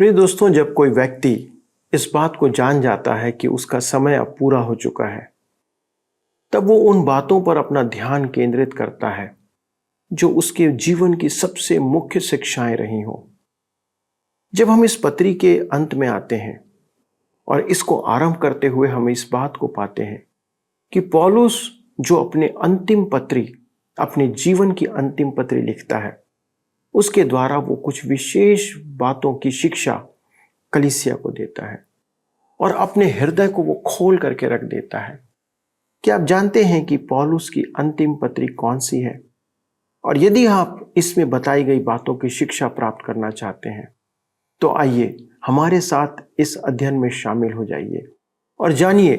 प्रिय दोस्तों, जब कोई व्यक्ति इस बात को जान जाता है कि उसका समय अब पूरा हो चुका है, तब वो उन बातों पर अपना ध्यान केंद्रित करता है जो उसके जीवन की सबसे मुख्य शिक्षाएं रही हों। जब हम इस पत्री के अंत में आते हैं और इसको आरंभ करते हुए हम इस बात को पाते हैं कि पौलुस जो अपने जीवन की अंतिम पत्री लिखता है, उसके द्वारा वो कुछ विशेष बातों की शिक्षा कलीसिया को देता है और अपने हृदय को वो खोल करके रख देता है। क्या आप जानते हैं कि पौलुस की अंतिम पत्री कौन सी है? और यदि आप इसमें बताई गई बातों की शिक्षा प्राप्त करना चाहते हैं तो आइए हमारे साथ इस अध्ययन में शामिल हो जाइए और जानिए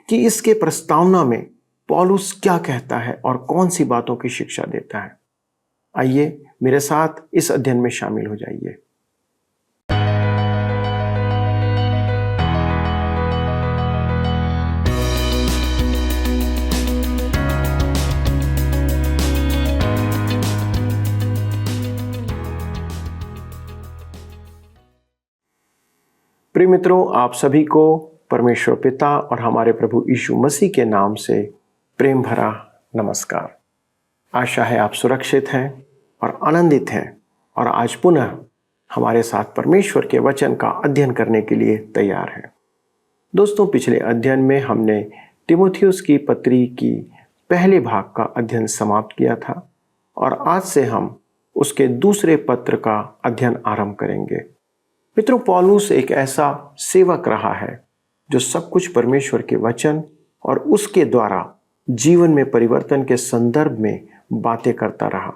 कि इसके प्रस्तावना में पौलुस क्या कहता है और कौन सी बातों की शिक्षा देता है। आइए मेरे साथ इस अध्ययन में शामिल हो जाइए। प्रिय मित्रों, आप सभी को परमेश्वर पिता और हमारे प्रभु यीशु मसीह के नाम से प्रेम भरा नमस्कार। आशा है आप सुरक्षित हैं और आनंदित हैं और आज पुनः हमारे साथ परमेश्वर के वचन का अध्ययन करने के लिए तैयार हैं। दोस्तों, पिछले अध्ययन में हमने तीमुथियुस की पत्री की पहले भाग का अध्ययन समाप्त किया था और आज से हम उसके दूसरे पत्र का अध्ययन आरंभ करेंगे। मित्रों, पौलुस एक ऐसा सेवक रहा है जो सब कुछ परमेश्वर के वचन और उसके द्वारा जीवन में परिवर्तन के संदर्भ में बातें करता रहा।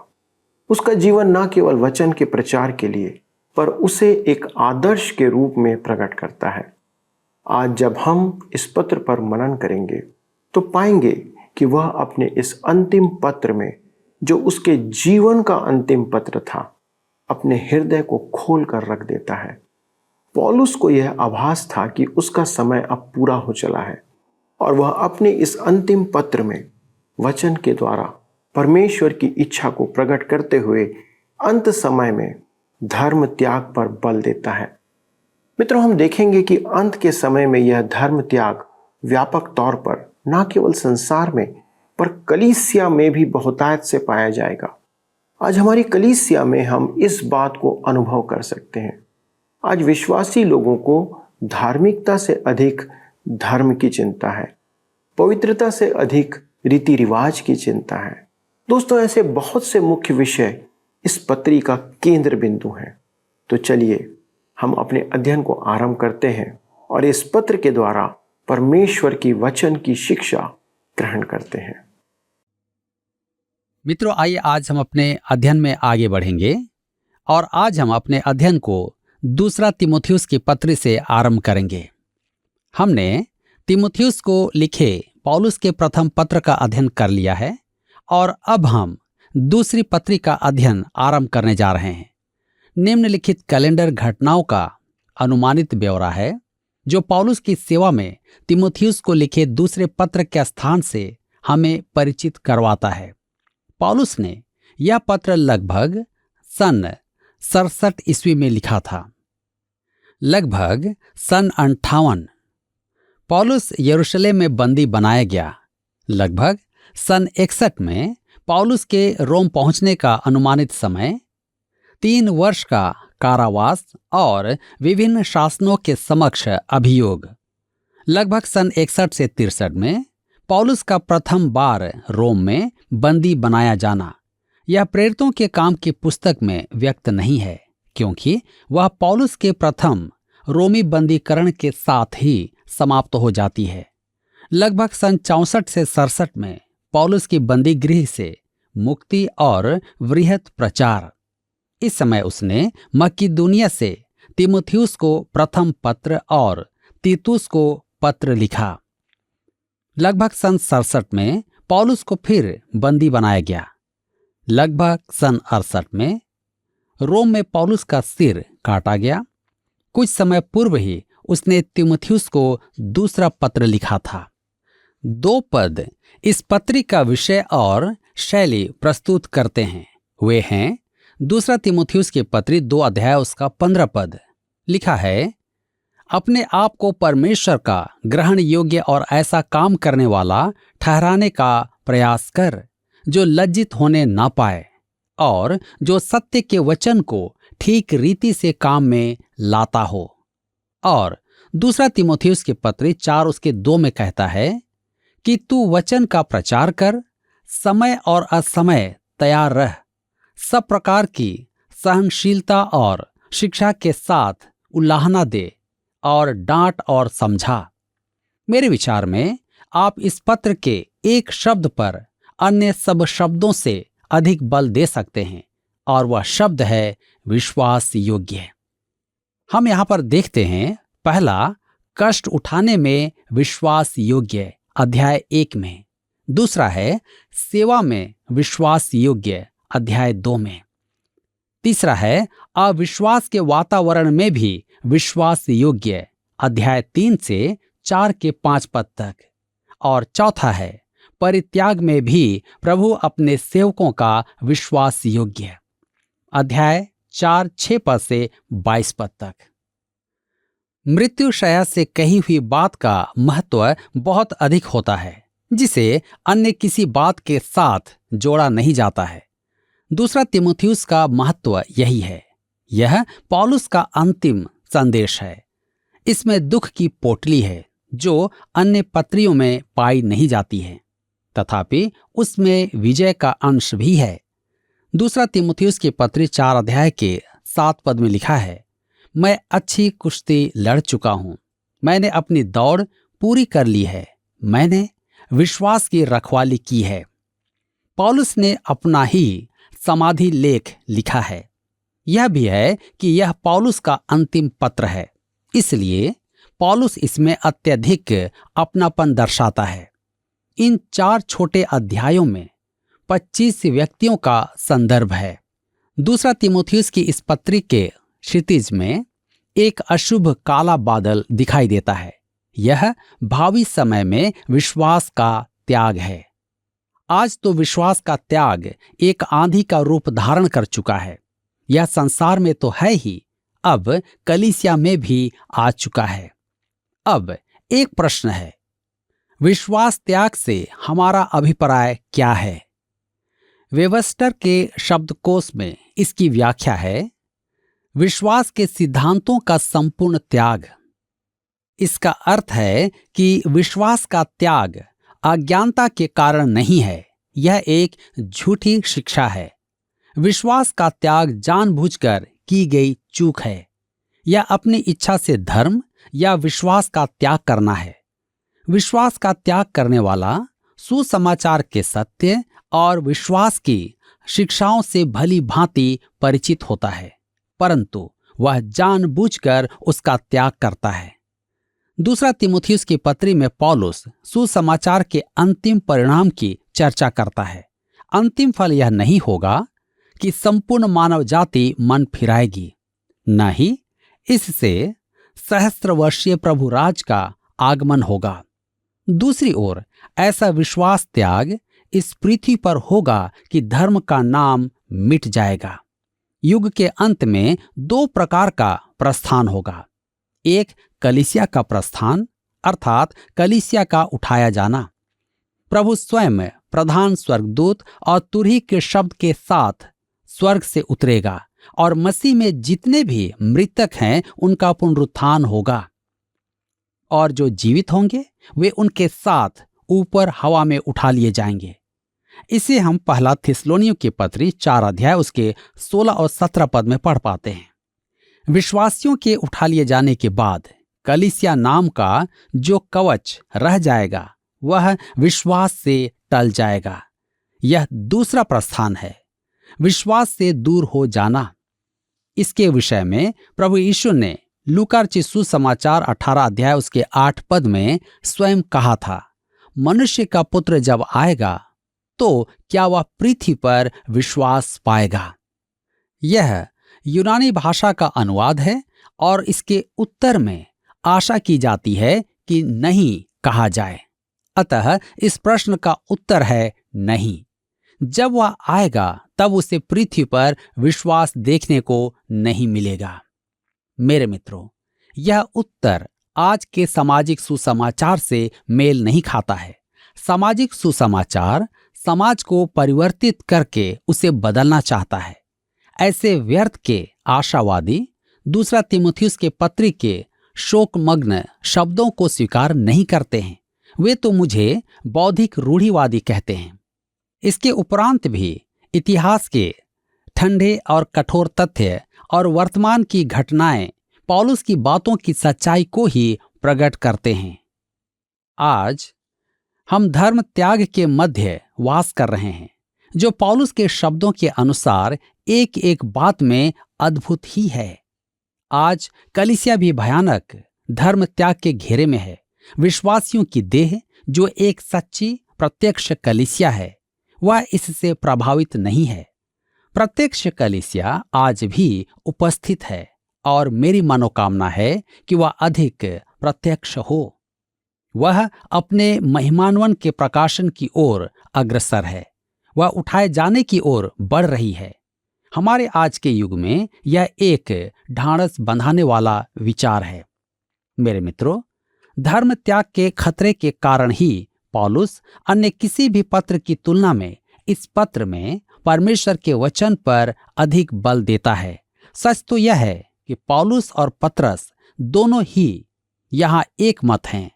उसका जीवन न केवल वचन के प्रचार के लिए पर उसे एक आदर्श के रूप में प्रकट करता है। आज जब हम इस पत्र पर मनन करेंगे तो पाएंगे कि वह अपने इस अंतिम पत्र में, जो उसके जीवन का अंतिम पत्र था, अपने हृदय को खोल कर रख देता है। पौलुस को यह आभास था कि उसका समय अब पूरा हो चला है और वह अपने इस अंतिम पत्र में वचन के द्वारा परमेश्वर की इच्छा को प्रकट करते हुए अंत समय में धर्म त्याग पर बल देता है। मित्रों, हम देखेंगे कि अंत के समय में यह धर्म त्याग व्यापक तौर पर न केवल संसार में पर कलीसिया में भी बहुतायत से पाया जाएगा। आज हमारी कलीसिया में हम इस बात को अनुभव कर सकते हैं। आज विश्वासी लोगों को धार्मिकता से अधिक धर्म की चिंता है, पवित्रता से अधिक रीति रिवाज की चिंता है। दोस्तों, ऐसे बहुत से मुख्य विषय इस पत्री का केंद्र बिंदु हैं। तो चलिए हम अपने अध्ययन को आरंभ करते हैं और इस पत्र के द्वारा परमेश्वर की वचन की शिक्षा ग्रहण करते हैं। मित्रों, आइए आज हम अपने अध्ययन में आगे बढ़ेंगे और आज हम अपने अध्ययन को दूसरा तीमुथियुस की पत्री से आरंभ करेंगे। हमने तीमुथियुस को लिखे पौलुस के प्रथम पत्र का अध्ययन कर लिया है और अब हम दूसरी पत्री का अध्ययन आरंभ करने जा रहे हैं। निम्नलिखित कैलेंडर घटनाओं का अनुमानित ब्यौरा है जो पौलुस की सेवा में तीमुथियुस को लिखे दूसरे पत्र के स्थान से हमें परिचित करवाता है। पौलुस ने यह पत्र लगभग सन 67 ईस्वी में लिखा था। लगभग सन 58 पौलुस यरूशलेम में बंदी बनाया गया। लगभग सन 61 में पौलुस के रोम पहुंचने का अनुमानित समय, 3 वर्ष का कारावास और विभिन्न शासनों के समक्ष अभियोग। लगभग सन 61 से 63 में पौलुस का प्रथम बार रोम में बंदी बनाया जाना। यह प्रेरितों के काम की पुस्तक में व्यक्त नहीं है क्योंकि वह पौलुस के प्रथम रोमी बंदीकरण के साथ ही समाप्त हो जाती है। लगभग सन 64 से 67 में पौलुस की बंदीगृह से मुक्ति और वृहत प्रचार। इस समय उसने मकिदुनिया से तीमुथियुस को प्रथम पत्र और तीतुस को पत्र लिखा। लगभग सन 67 में पौलुस को फिर बंदी बनाया गया। लगभग सन 68 में रोम में पौलुस का सिर काटा गया। कुछ समय पूर्व ही उसने तीमुथियुस को दूसरा पत्र लिखा था। 2 पद इस पत्री का विषय और शैली प्रस्तुत करते हैं। वे हैं दूसरा तीमुथियुस की पत्री 2 अध्याय उसका 15 पद, लिखा है, अपने आप को परमेश्वर का ग्रहण योग्य और ऐसा काम करने वाला ठहराने का प्रयास कर, जो लज्जित होने ना पाए और जो सत्य के वचन को ठीक रीति से काम में लाता हो। और दूसरा तीमुथियुस के पत्री 4:2 में कहता है कि तू वचन का प्रचार कर, समय और असमय तैयार रह, सब प्रकार की सहनशीलता और शिक्षा के साथ उलाहना दे और डांट और समझा। मेरे विचार में आप इस पत्र के एक शब्द पर अन्य सब शब्दों से अधिक बल दे सकते हैं, और वह शब्द है विश्वास योग्य। हम यहां पर देखते हैं, पहला, कष्ट उठाने में विश्वास योग्य, अध्याय 1 में। दूसरा है सेवा में विश्वास योग्य, अध्याय 2 में। तीसरा है अविश्वास के वातावरण में भी विश्वास योग्य, अध्याय 3 से 4 के 5 पद तक। और चौथा है परित्याग में भी प्रभु अपने सेवकों का विश्वास योग्य, अध्याय 4-6 पद से 22 पद तक। मृत्यु शैया से कही हुई बात का महत्व बहुत अधिक होता है, जिसे अन्य किसी बात के साथ जोड़ा नहीं जाता है। दूसरा तीमुथियुस का महत्व यही है। यह पौलुस का अंतिम संदेश है। इसमें दुख की पोटली है जो अन्य पत्रियों में पाई नहीं जाती है, तथापि उसमें विजय का अंश भी है। दूसरा तीमुथियुस की पत्री 4 अध्याय के 7 पद में लिखा है, मैं अच्छी कुश्ती लड़ चुका हूं, मैंने अपनी दौड़ पूरी कर ली है, मैंने विश्वास की रखवाली की है। पौलुस ने अपना ही समाधि लेख लिखा है। यह भी है कि यह पौलुस का अंतिम पत्र है, इसलिए पौलुस इसमें अत्यधिक अपनापन दर्शाता है। इन 4 छोटे अध्यायों में 25 व्यक्तियों का संदर्भ है। दूसरा तीमुथियुस की इस पत्री के क्षितिज में एक अशुभ काला बादल दिखाई देता है। यह भावी समय में विश्वास का त्याग है। आज तो विश्वास का त्याग एक आंधी का रूप धारण कर चुका है। यह संसार में तो है ही, अब कलीसिया में भी आ चुका है। अब एक प्रश्न है, विश्वास त्याग से हमारा अभिप्राय क्या है? वेबस्टर के शब्दकोश में इसकी व्याख्या है, विश्वास के सिद्धांतों का संपूर्ण त्याग। इसका अर्थ है कि विश्वास का त्याग अज्ञानता के कारण नहीं है, यह एक झूठी शिक्षा है। विश्वास का त्याग जानबूझकर की गई चूक है। यह अपनी इच्छा से धर्म या विश्वास का त्याग करना है। विश्वास का त्याग करने वाला सुसमाचार के सत्य और विश्वास की शिक्षाओं से भली भांति परिचित होता है, परंतु वह जानबूझकर उसका त्याग करता है। दूसरा तीमुथियुस की पत्री में पौलुस सुसमाचार के अंतिम परिणाम की चर्चा करता है। अंतिम फल यह नहीं होगा कि संपूर्ण मानव जाति मन फिराएगी, न ही इससे सहस्त्र वर्षीय प्रभु राज का आगमन होगा। दूसरी ओर ऐसा विश्वास त्याग इस पृथ्वी पर होगा कि धर्म का नाम मिट जाएगा। युग के अंत में 2 प्रकार का प्रस्थान होगा। एक कलीसिया का प्रस्थान, अर्थात कलीसिया का उठाया जाना। प्रभु स्वयं प्रधान स्वर्गदूत और तुरही के शब्द के साथ स्वर्ग से उतरेगा और मसीह में जितने भी मृतक हैं उनका पुनरुत्थान होगा, और जो जीवित होंगे वे उनके साथ ऊपर हवा में उठा लिए जाएंगे। इसे हम पहला थिस्सलुनीयों की पत्री 4 अध्याय उसके 16 और 17 पद में पढ़ पाते हैं। विश्वासियों के उठा लिए जाने के बाद कलीसिया नाम का जो कवच रह जाएगा वह विश्वास से टल जाएगा। यह दूसरा प्रस्थान है, विश्वास से दूर हो जाना। इसके विषय में प्रभु यीशु ने लूका रचित सुसमाचार 18 अध्याय उसके 8 पद में स्वयं कहा था, मनुष्य का पुत्र जब आएगा तो क्या वह पृथ्वी पर विश्वास पाएगा। यह यूनानी भाषा का अनुवाद है और इसके उत्तर में आशा की जाती है कि नहीं कहा जाए। अतः इस प्रश्न का उत्तर है नहीं। जब वह आएगा तब उसे पृथ्वी पर विश्वास देखने को नहीं मिलेगा। मेरे मित्रों, यह उत्तर आज के सामाजिक सुसमाचार से मेल नहीं खाता है। सामाजिक सुसमाचार समाज को परिवर्तित करके उसे बदलना चाहता है। ऐसे व्यर्थ के आशावादी दूसरा तीमुथियुस के पत्री के शोकमग्न शब्दों को स्वीकार नहीं करते हैं। वे तो मुझे बौद्धिक रूढ़िवादी कहते हैं। इसके उपरांत भी इतिहास के ठंडे और कठोर तथ्य और वर्तमान की घटनाएं पौलुस की बातों की सच्चाई को ही प्रकट करते हैं। आज हम धर्म त्याग के मध्य वास कर रहे हैं, जो पौलुस के शब्दों के अनुसार एक एक बात में अद्भुत ही है। आज कलीसिया भी भयानक धर्म त्याग के घेरे में है। विश्वासियों की देह, जो एक सच्ची प्रत्यक्ष कलीसिया है, वह इससे प्रभावित नहीं है। प्रत्यक्ष कलीसिया आज भी उपस्थित है और मेरी मनोकामना है कि वह अधिक प्रत्यक्ष हो। वह अपने महिमान्वन के प्रकाशन की ओर अग्रसर है। वह उठाए जाने की ओर बढ़ रही है। हमारे आज के युग में यह एक ढांढस बंधाने वाला विचार है। मेरे मित्रों, धर्म त्याग के खतरे के कारण ही पौलुस अन्य किसी भी पत्र की तुलना में इस पत्र में परमेश्वर के वचन पर अधिक बल देता है। सच तो यह है कि पौलुस और पतरस दोनों ही यहाँ एक मत हैं।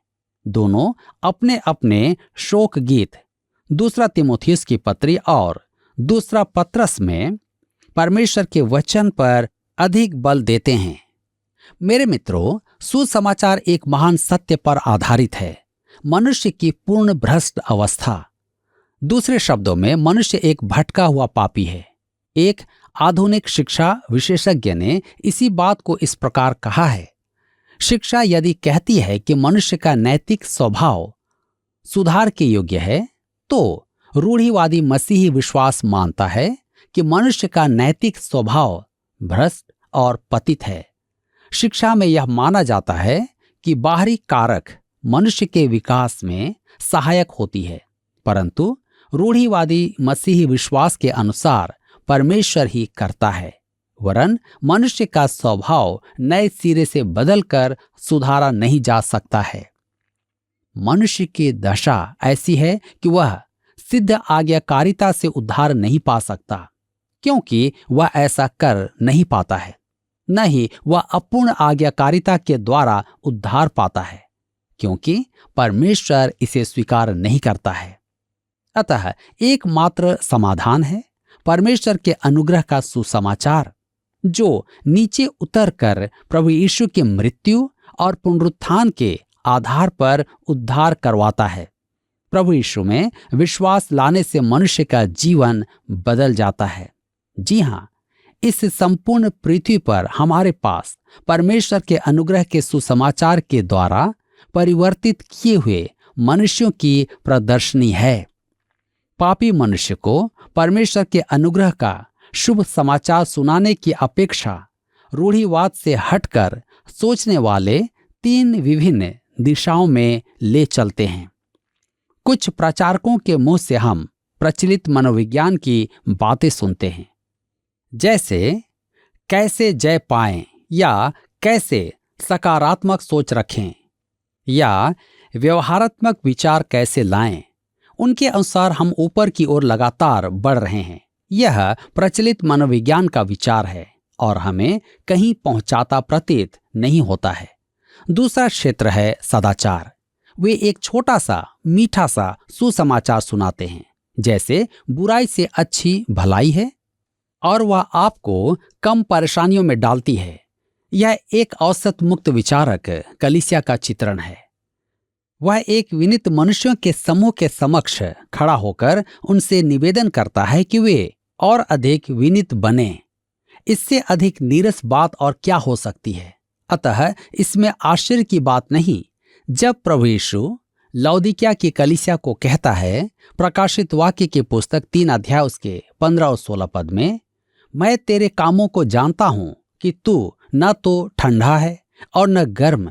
दोनों अपने अपने शोक गीत दूसरा तीमुथियुस की पत्री और दूसरा पतरस में परमेश्वर के वचन पर अधिक बल देते हैं। मेरे मित्रों, सुसमाचार एक महान सत्य पर आधारित है, मनुष्य की पूर्ण भ्रष्ट अवस्था। दूसरे शब्दों में, मनुष्य एक भटका हुआ पापी है। एक आधुनिक शिक्षा विशेषज्ञ ने इसी बात को इस प्रकार कहा है: शिक्षा यदि कहती है कि मनुष्य का नैतिक स्वभाव सुधार के योग्य है, तो रूढ़िवादी मसीही विश्वास मानता है कि मनुष्य का नैतिक स्वभाव भ्रष्ट और पतित है। शिक्षा में यह माना जाता है कि बाहरी कारक मनुष्य के विकास में सहायक होती है, परंतु रूढ़िवादी मसीही विश्वास के अनुसार परमेश्वर ही करता है। वरन मनुष्य का स्वभाव नए सिरे से बदलकर सुधारा नहीं जा सकता है। मनुष्य की दशा ऐसी है कि वह सिद्ध आज्ञाकारिता से उद्धार नहीं पा सकता, क्योंकि वह ऐसा कर नहीं पाता है। न ही वह अपूर्ण आज्ञाकारिता के द्वारा उद्धार पाता है, क्योंकि परमेश्वर इसे स्वीकार नहीं करता है। अतः एकमात्र समाधान है परमेश्वर के अनुग्रह का सुसमाचार, जो नीचे उतरकर प्रभु यीशु की मृत्यु और पुनरुत्थान के आधार पर उद्धार करवाता है। प्रभु यीशु में विश्वास लाने से मनुष्य का जीवन बदल जाता है। जी हाँ, इस संपूर्ण पृथ्वी पर हमारे पास परमेश्वर के अनुग्रह के सुसमाचार के द्वारा परिवर्तित किए हुए मनुष्यों की प्रदर्शनी है। पापी मनुष्य को परमेश्वर के अनुग्रह का शुभ समाचार सुनाने की अपेक्षा रूढ़िवाद से हटकर सोचने वाले तीन विभिन्न दिशाओं में ले चलते हैं। कुछ प्रचारकों के मुंह से हम प्रचलित मनोविज्ञान की बातें सुनते हैं, जैसे कैसे जय पाएं, या कैसे सकारात्मक सोच रखें, या व्यवहारात्मक विचार कैसे लाएं। उनके अनुसार हम ऊपर की ओर लगातार बढ़ रहे हैं। यह प्रचलित मनोविज्ञान का विचार है और हमें कहीं पहुंचाता प्रतीत नहीं होता है। दूसरा क्षेत्र है सदाचार। वे एक छोटा सा मीठा सा सुसमाचार सुनाते हैं, जैसे बुराई से अच्छी भलाई है और वह आपको कम परेशानियों में डालती है। यह एक औसत मुक्त विचारक कलीसिया का चित्रण है। वह एक विनीत मनुष्यों के समूह के समक्ष खड़ा होकर उनसे निवेदन करता है कि वे और अधिक विनीत बने। इससे अधिक नीरस बात और क्या हो सकती है। अतः इसमें आश्चर्य की बात नहीं जब प्रभु यीशु लौदीकिया की कलीसिया को कहता है, प्रकाशित वाक्य की पुस्तक 3 अध्याय उसके 15 और 16 पद में, मैं तेरे कामों को जानता हूं कि तू न तो ठंडा है और न गर्म।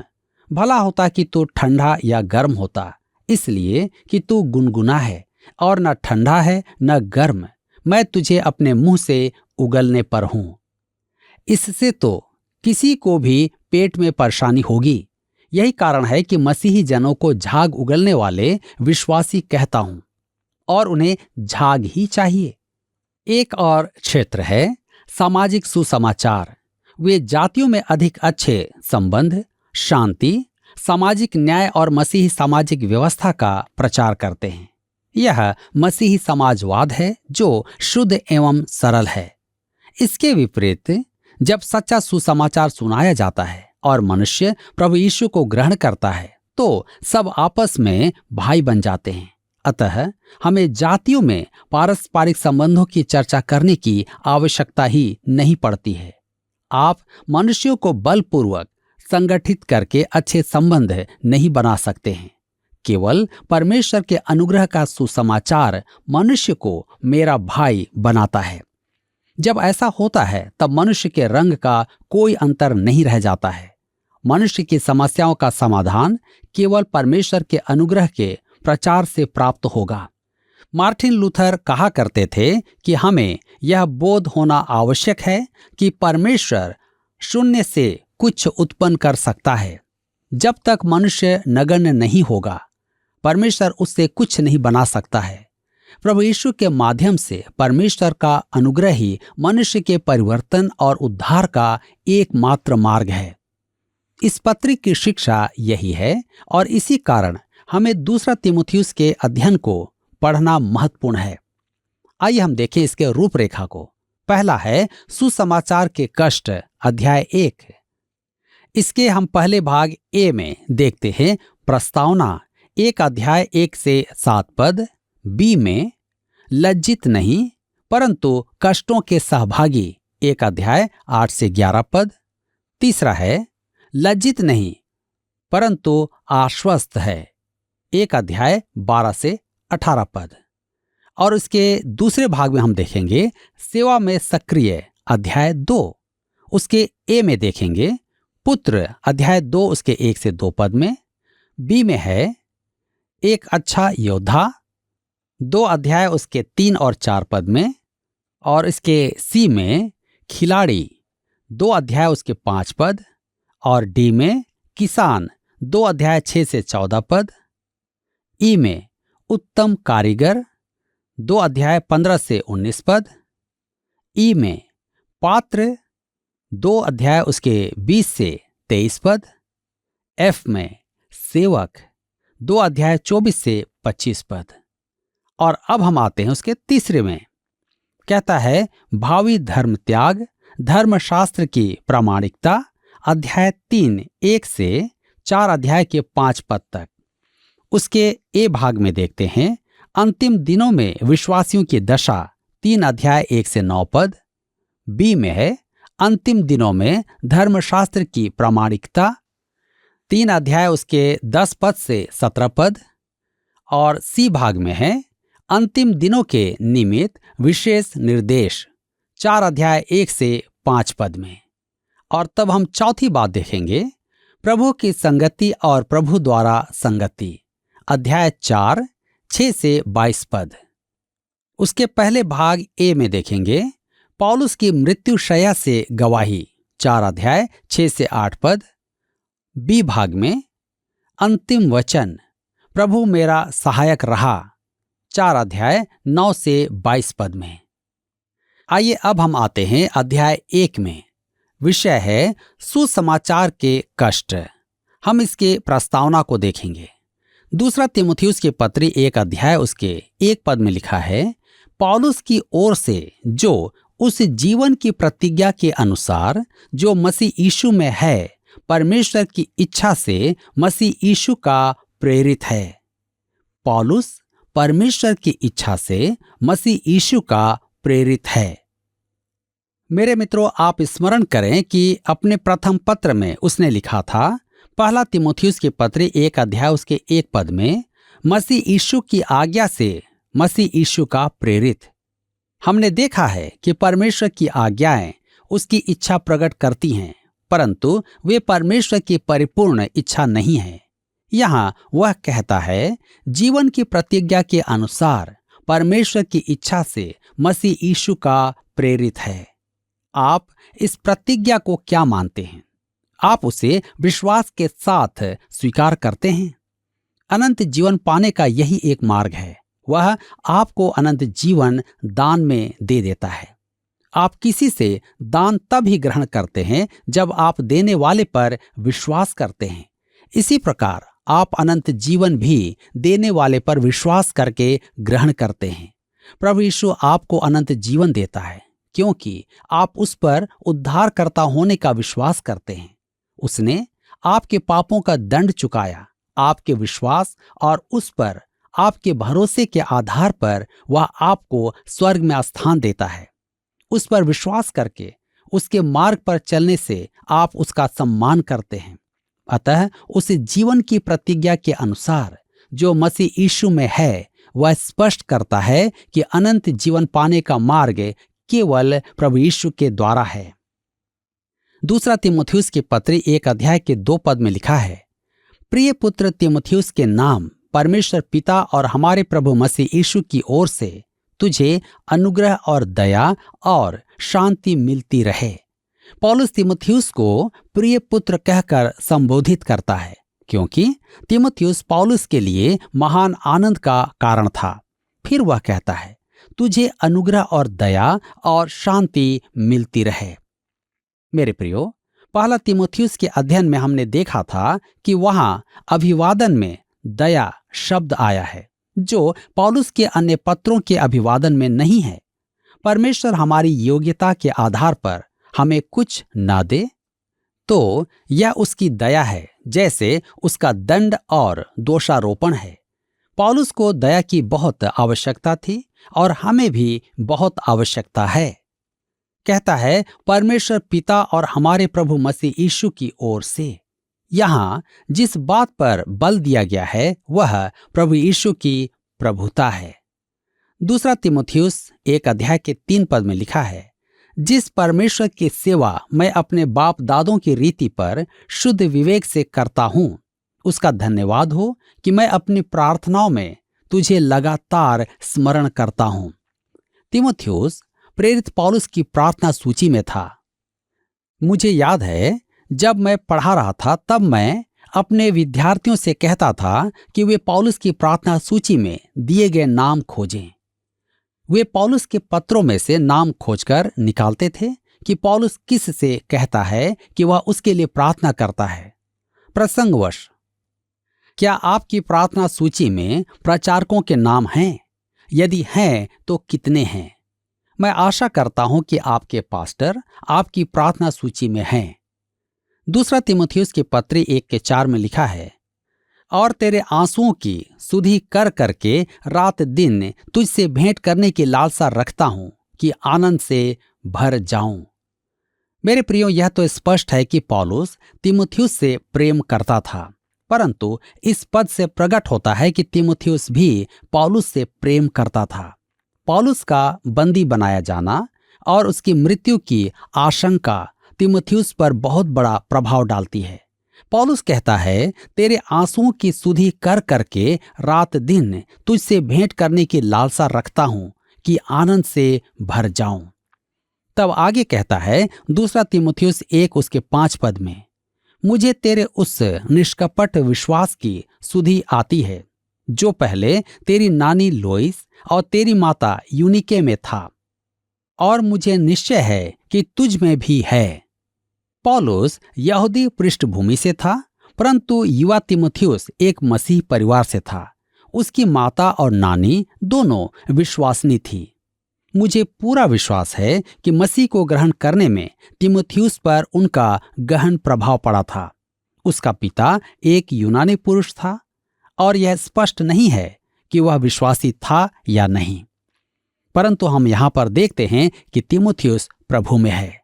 भला होता कि तू ठंडा या गर्म होता, इसलिए कि तू गुनगुना है और न ठंडा है न गर्म। मैं तुझे अपने मुंह से उगलने पर हूं। इससे तो किसी को भी पेट में परेशानी होगी। यही कारण है कि मसीही जनों को झाग उगलने वाले विश्वासी कहता हूं, और उन्हें झाग ही चाहिए। एक और क्षेत्र है सामाजिक सुसमाचार। वे जातियों में अधिक अच्छे संबंध, शांति, सामाजिक न्याय और मसीही सामाजिक व्यवस्था का प्रचार करते हैं। यह मसीही समाजवाद है जो शुद्ध एवं सरल है। इसके विपरीत जब सच्चा सुसमाचार सुनाया जाता है और मनुष्य प्रभु यीशु को ग्रहण करता है तो सब आपस में भाई बन जाते हैं। अतः हमें जातियों में पारस्परिक संबंधों की चर्चा करने की आवश्यकता ही नहीं पड़ती है। आप मनुष्यों को बलपूर्वक संगठित करके अच्छे संबंध नहीं बना सकते हैं। केवल परमेश्वर के अनुग्रह का सुसमाचार मनुष्य को मेरा भाई बनाता है। जब ऐसा होता है तब मनुष्य के रंग का कोई अंतर नहीं रह जाता है। मनुष्य की समस्याओं का समाधान केवल परमेश्वर के अनुग्रह के प्रचार से प्राप्त होगा। मार्टिन लूथर कहा करते थे कि हमें यह बोध होना आवश्यक है कि परमेश्वर शून्य से कुछ उत्पन्न कर सकता है। जब तक मनुष्य नगण्य नहीं होगा, परमेश्वर उससे कुछ नहीं बना सकता है। प्रभु यीशु के माध्यम से परमेश्वर का अनुग्रह ही मनुष्य के परिवर्तन और उद्धार का एकमात्र मार्ग है। इस पत्री की शिक्षा यही है और इसी कारण हमें दूसरा तीमुथियुस के अध्ययन को पढ़ना महत्वपूर्ण है। आइए हम देखें इसके रूपरेखा को। पहला है सुसमाचार के कष्ट, अध्याय 1। इसके हम पहले भाग ए में देखते हैं प्रस्तावना 1 अध्याय 1 से 7 पद। बी में लज्जित नहीं परंतु कष्टों के सहभागी 1 अध्याय 8 से 11 पद। तीसरा है लज्जित नहीं परंतु आश्वस्त है 1 अध्याय 12 से 18 पद। और इसके दूसरे भाग में हम देखेंगे सेवा में सक्रिय, अध्याय 2। उसके ए में देखेंगे पुत्र, अध्याय 2 उसके 1 से 2 पद में। बी में है एक अच्छा योद्धा, 2 अध्याय उसके 3 और 4 पद में। और इसके सी में खिलाड़ी, 2 अध्याय उसके 5 पद। और डी में किसान, 2 अध्याय 6 से 14 पद। ई में उत्तम कारीगर, 2 अध्याय 15 से 19 पद। ई में पात्र, 2 अध्याय उसके 20 से 23 पद। एफ में सेवक, 2 अध्याय 24 से 25 पद। और अब हम आते हैं उसके तीसरे में। कहता है भावी धर्म त्याग, धर्मशास्त्र की प्रामाणिकता, अध्याय 3 1 से 4 अध्याय के 5 पद तक। उसके ए भाग में देखते हैं अंतिम दिनों में विश्वासियों की दशा, 3 अध्याय 1 से 9 पद। बी में है अंतिम दिनों में धर्मशास्त्र की प्रामाणिकता, 3 अध्याय उसके 10 पद से 17 पद। और सी भाग में है अंतिम दिनों के निमित्त विशेष निर्देश, 4 अध्याय 1 से 5 पद में। और तब हम चौथी बात देखेंगे प्रभु की संगति और प्रभु द्वारा संगति, अध्याय 4 6 से 22 पद। उसके पहले भाग ए में देखेंगे पौलुस की मृत्युशैया से गवाही, 4 अध्याय 6 से 8 पद। बी भाग में अंतिम वचन, प्रभु मेरा सहायक रहा, 4 अध्याय 9 से 22 पद में। आइए अब हम आते हैं अध्याय 1 में। विषय है सुसमाचार के कष्ट। हम इसके प्रस्तावना को देखेंगे। दूसरा तीमुथियुस की पत्री 1 अध्याय उसके 1 पद में लिखा है पौलुस की ओर से जो उस जीवन की प्रतिज्ञा के अनुसार जो मसीह यीशु में है, परमेश्वर की इच्छा से मसीह यीशु का प्रेरित है। पौलुस परमेश्वर की इच्छा से मसीह यीशु का प्रेरित है। मेरे मित्रों, आप स्मरण करें कि अपने प्रथम पत्र में उसने लिखा था, पहला तीमुथियुस की पत्री 1 अध्याय उसके 1 पद में, मसीह यीशु की आज्ञा से मसीह यीशु का प्रेरित। हमने देखा है कि परमेश्वर की आज्ञाएं उसकी इच्छा प्रकट करती हैं, परंतु वे परमेश्वर की परिपूर्ण इच्छा नहीं है। यहाँ वह कहता है जीवन की प्रतिज्ञा के अनुसार परमेश्वर की इच्छा से मसीह यीशु का प्रेरित है। आप इस प्रतिज्ञा को क्या मानते हैं? आप उसे विश्वास के साथ स्वीकार करते हैं? अनंत जीवन पाने का यही एक मार्ग है। वह आपको अनंत जीवन दान में दे देता है। आप किसी से दान तब ही ग्रहण करते हैं जब आप देने वाले पर विश्वास करते हैं। इसी प्रकार आप अनंत जीवन भी देने वाले पर विश्वास करके ग्रहण करते हैं। प्रभु यीशु आपको अनंत जीवन देता है क्योंकि आप उस पर उद्धारकर्ता होने का विश्वास करते हैं। उसने आपके पापों का दंड चुकाया। आपके विश्वास और उस पर आपके भरोसे के आधार पर वह आपको स्वर्ग में स्थान देता है। उस पर विश्वास करके उसके मार्ग पर चलने से आप उसका सम्मान करते हैं। अतः उस जीवन की प्रतिज्ञा के अनुसार जो मसीह यीशु में है, वह स्पष्ट करता है कि अनंत जीवन पाने का मार्ग केवल प्रभु यीशु के द्वारा है। दूसरा तीमुथियुस के पत्र 1 अध्याय के 2 पद में लिखा है, प्रिय पुत्र तीमुथियुस के नाम परमेश्वर पिता और हमारे प्रभु मसीह यीशु की ओर से तुझे अनुग्रह और दया और शांति मिलती रहे। पौलुस तीमुथियुस को प्रिय पुत्र कहकर संबोधित करता है क्योंकि तीमुथियुस पौलुस के लिए महान आनंद का कारण था। फिर वह कहता है, तुझे अनुग्रह और दया और शांति मिलती रहे। मेरे प्रियो, पहला तीमुथियुस के अध्ययन में हमने देखा था कि वहां अभिवादन में दया शब्द आया है जो पौलुस के अन्य पत्रों के अभिवादन में नहीं है। परमेश्वर हमारी योग्यता के आधार पर हमें कुछ ना दे तो यह उसकी दया है, जैसे उसका दंड और दोषारोपण है। पौलुस को दया की बहुत आवश्यकता थी और हमें भी बहुत आवश्यकता है। कहता है परमेश्वर पिता और हमारे प्रभु मसीह यीशु की ओर से। यहाँ जिस बात पर बल दिया गया है वह प्रभु यीशु की प्रभुता है। दूसरा तीमुथियुस 1 अध्याय के 3 पद में लिखा है, जिस परमेश्वर की सेवा मैं अपने बाप दादों की रीति पर शुद्ध विवेक से करता हूं, उसका धन्यवाद हो कि मैं अपनी प्रार्थनाओं में तुझे लगातार स्मरण करता हूं। तीमुथियुस प्रेरित पौलुस की प्रार्थना सूची में था। मुझे याद है जब मैं पढ़ा रहा था तब मैं अपने विद्यार्थियों से कहता था कि वे पौलुस की प्रार्थना सूची में दिए गए नाम खोजें। वे पौलुस के पत्रों में से नाम खोजकर निकालते थे कि पौलुस किस से कहता है कि वह उसके लिए प्रार्थना करता है। प्रसंगवश क्या आपकी प्रार्थना सूची में प्रचारकों के नाम हैं? यदि हैं तो कितने हैं? मैं आशा करता हूं कि आपके पास्टर आपकी प्रार्थना सूची में हैं। दूसरा तीमुथियुस के पत्र 1 के 4 में लिखा है, और तेरे आंसुओं की सुधि कर करके रात दिन तुझसे भेंट करने की लालसा रखता हूं कि आनंद से भर जाऊं। मेरे प्रियो, यह तो स्पष्ट है कि पौलुस तीमुथियुस से प्रेम करता था, परंतु इस पद से प्रकट होता है कि तीमुथियुस भी पौलुस से प्रेम करता था। पौलुस का बंदी बनाया जाना और उसकी मृत्यु की आशंका तीमुथियुस पर बहुत बड़ा प्रभाव डालती है। पौलुस कहता है, तेरे आंसुओं की सुधि कर करके रात दिन तुझसे भेंट करने की लालसा रखता हूं कि आनंद से भर जाऊं। तब आगे कहता है दूसरा तीमुथियुस 1 उसके 5 पद में, मुझे तेरे उस निष्कपट विश्वास की सुधि आती है जो पहले तेरी नानी लोइस और तेरी माता यूनिके में था, और मुझे निश्चय है कि तुझ में भी है। पौलुस यहूदी पृष्ठभूमि से था, परंतु युवा तीमुथियुस एक मसीह परिवार से था। उसकी माता और नानी दोनों विश्वासनी थी। मुझे पूरा विश्वास है कि मसीह को ग्रहण करने में तीमुथियुस पर उनका गहन प्रभाव पड़ा था। उसका पिता एक यूनानी पुरुष था और यह स्पष्ट नहीं है कि वह विश्वासी था या नहीं, परंतु हम यहाँ पर देखते हैं कि तीमुथियुस प्रभु में है।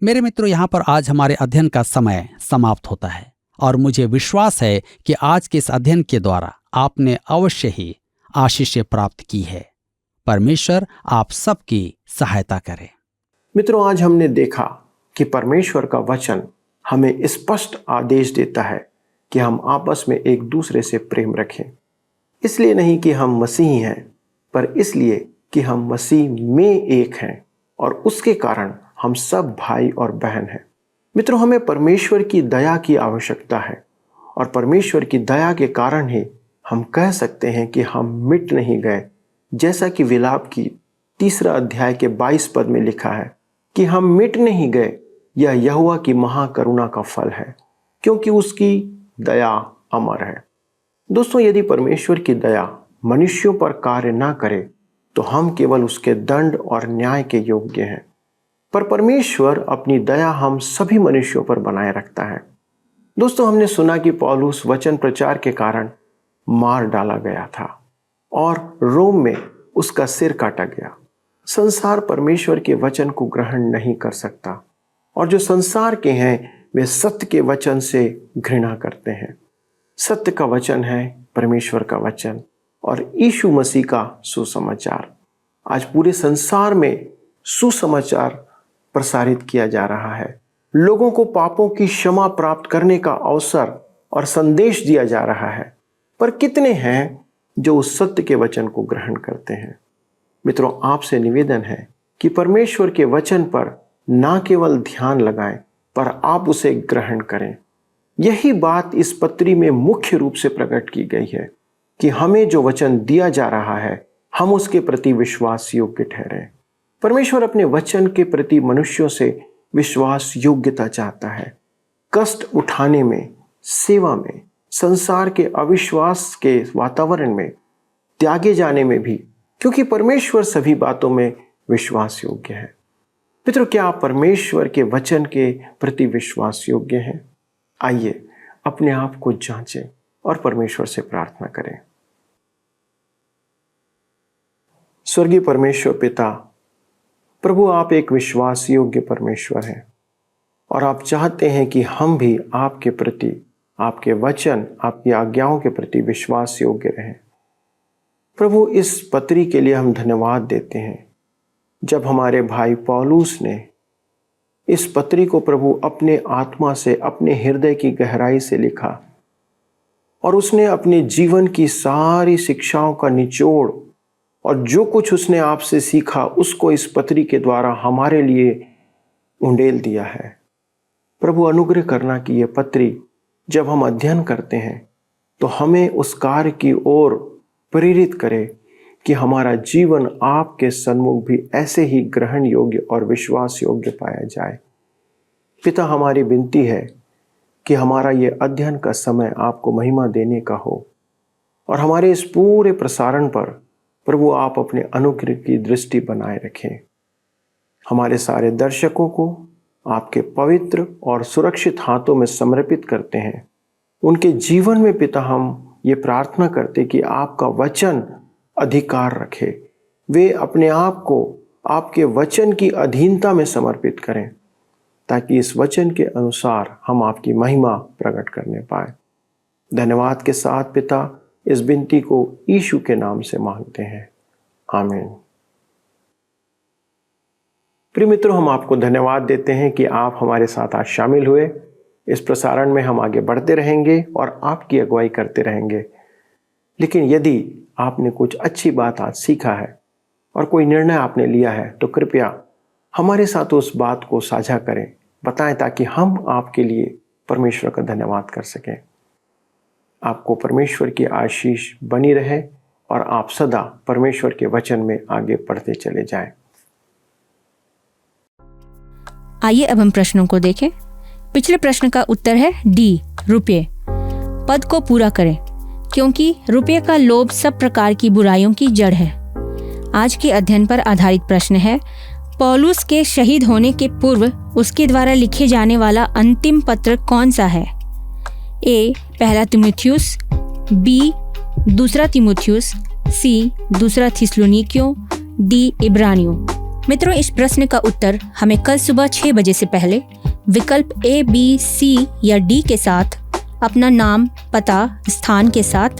मेरे मित्रों, यहाँ पर आज हमारे अध्ययन का समय समाप्त होता है और मुझे विश्वास है कि आज के इस अध्ययन के द्वारा आपने अवश्य ही आशीष प्राप्त की है। परमेश्वर आप सबकी सहायता करे। मित्रों, आज हमने देखा कि परमेश्वर का वचन हमें स्पष्ट आदेश देता है कि हम आपस में एक दूसरे से प्रेम रखें। इसलिए नहीं कि हम मसीही हैं, पर इसलिए कि हम मसीह में एक हैं और उसके कारण हम सब भाई और बहन हैं। मित्रों, हमें परमेश्वर की दया की आवश्यकता है और परमेश्वर की दया के कारण ही हम कह सकते हैं कि हम मिट नहीं गए। जैसा कि विलाप की 3 अध्याय के 22 पद में लिखा है कि हम मिट नहीं गए, यह यहोवा की महाकरुणा का फल है, क्योंकि उसकी दया अमर है। दोस्तों, यदि परमेश्वर की दया मनुष्यों पर कार्य ना करे तो हम केवल उसके दंड और न्याय के योग्य हैं। पर परमेश्वर अपनी दया हम सभी मनुष्यों पर बनाए रखता है। दोस्तों, हमने सुना कि पौलुस वचन प्रचार के कारण मार डाला गया था और रोम में उसका सिर काटा गया। संसार परमेश्वर के वचन को ग्रहण नहीं कर सकता और जो संसार के हैं वे सत्य के वचन से घृणा करते हैं। सत्य का वचन है परमेश्वर का वचन और यीशु मसीह का सुसमाचार। आज पूरे संसार में सुसमाचार प्रसारित किया जा रहा है। लोगों को पापों की क्षमा प्राप्त करने का अवसर और संदेश दिया जा रहा है। पर कितने हैं जो उस सत्य के वचन को ग्रहण करते हैं? मित्रों, आपसे निवेदन है कि परमेश्वर के वचन पर ना केवल ध्यान लगाएं, पर आप उसे ग्रहण करें। यही बात इस पत्री में मुख्य रूप से प्रकट की गई है कि हमें जो वचन दिया जा रहा है हम उसके प्रति विश्वास योग्य ठहरें। परमेश्वर अपने वचन के प्रति मनुष्यों से विश्वास योग्यता चाहता है। कष्ट उठाने में, सेवा में, संसार के अविश्वास के वातावरण में, त्यागे जाने में भी, क्योंकि परमेश्वर सभी बातों में विश्वास योग्य है। मित्रों, क्या आप परमेश्वर के वचन के प्रति विश्वास योग्य हैं? आइए अपने आप को जांचें और परमेश्वर से प्रार्थना करें। स्वर्गीय परमेश्वर पिता, प्रभु, आप एक विश्वास योग्य परमेश्वर हैं और आप चाहते हैं कि हम भी आपके प्रति, आपके वचन, आपकी आज्ञाओं के प्रति विश्वास योग्य रहें। प्रभु, इस पत्री के लिए हम धन्यवाद देते हैं। जब हमारे भाई पौलुस ने इस पत्री को प्रभु अपने आत्मा से, अपने हृदय की गहराई से लिखा और उसने अपने जीवन की सारी शिक्षाओं का निचोड़ और जो कुछ उसने आपसे सीखा उसको इस पत्री के द्वारा हमारे लिए उंडेल दिया है। प्रभु, अनुग्रह करना कि यह पत्री जब हम अध्ययन करते हैं तो हमें उस कार्य की ओर प्रेरित करे कि हमारा जीवन आपके सन्मुख भी ऐसे ही ग्रहण योग्य और विश्वास योग्य पाया जाए। पिता, हमारी विनती है कि हमारा ये अध्ययन का समय आपको महिमा देने का हो और हमारे इस पूरे प्रसारण पर प्रभु आप अपने अनुग्रह की दृष्टि बनाए रखें। हमारे सारे दर्शकों को आपके पवित्र और सुरक्षित हाथों में समर्पित करते हैं। उनके जीवन में पिता हम ये प्रार्थना करते कि आपका वचन अधिकार रखे, वे अपने आप को आपके वचन की अधीनता में समर्पित करें ताकि इस वचन के अनुसार हम आपकी महिमा प्रकट करने पाए। धन्यवाद के साथ पिता इस विनती को यीशु के नाम से मांगते हैं, आमीन। प्रिय मित्रों, हम आपको धन्यवाद देते हैं कि आप हमारे साथ आज शामिल हुए। इस प्रसारण में हम आगे बढ़ते रहेंगे और आपकी अगुवाई करते रहेंगे। लेकिन यदि आपने कुछ अच्छी बात आज सीखा है और कोई निर्णय आपने लिया है तो कृपया हमारे साथ उस बात को साझा करें, बताएं, ताकि हम आपके लिए परमेश्वर का धन्यवाद कर सकें। आपको परमेश्वर की आशीष बनी रहे और आप सदा परमेश्वर के वचन में आगे बढ़ते चले जाएं। आइए अब हम प्रश्नों को देखें। पिछले प्रश्न का उत्तर है डी, रुपये। पद को पूरा करें, क्योंकि रुपये का लोभ सब प्रकार की बुराइयों की जड़ है। आज के अध्ययन पर आधारित प्रश्न है, पौलुस के शहीद होने के पूर्व उसके द्वारा लिखे जाने वाला अंतिम पत्र कौन सा है? ए, पहला तीमुथियुस, बी, दूसरा तीमुथियुस, सी, दूसरा थिस्सलुनीकियों, डी, इब्रानियों। मित्रों, इस प्रश्न का उत्तर हमें कल सुबह 6 बजे से पहले विकल्प ए, बी, सी या डी के साथ अपना नाम, पता, स्थान के साथ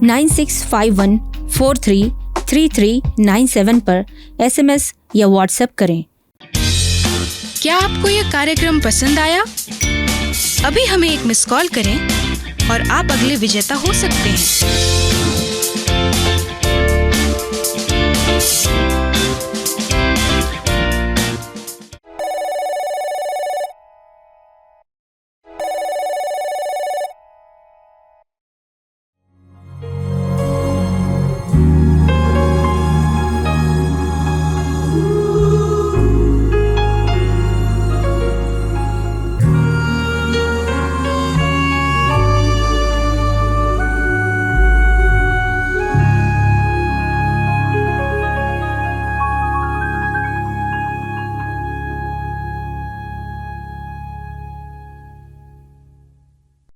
9651433397 पर SMS या WhatsApp करें। क्या आपको यह कार्यक्रम पसंद आया? अभी हमें एक मिस कॉल करें और आप अगले विजेता हो सकते हैं।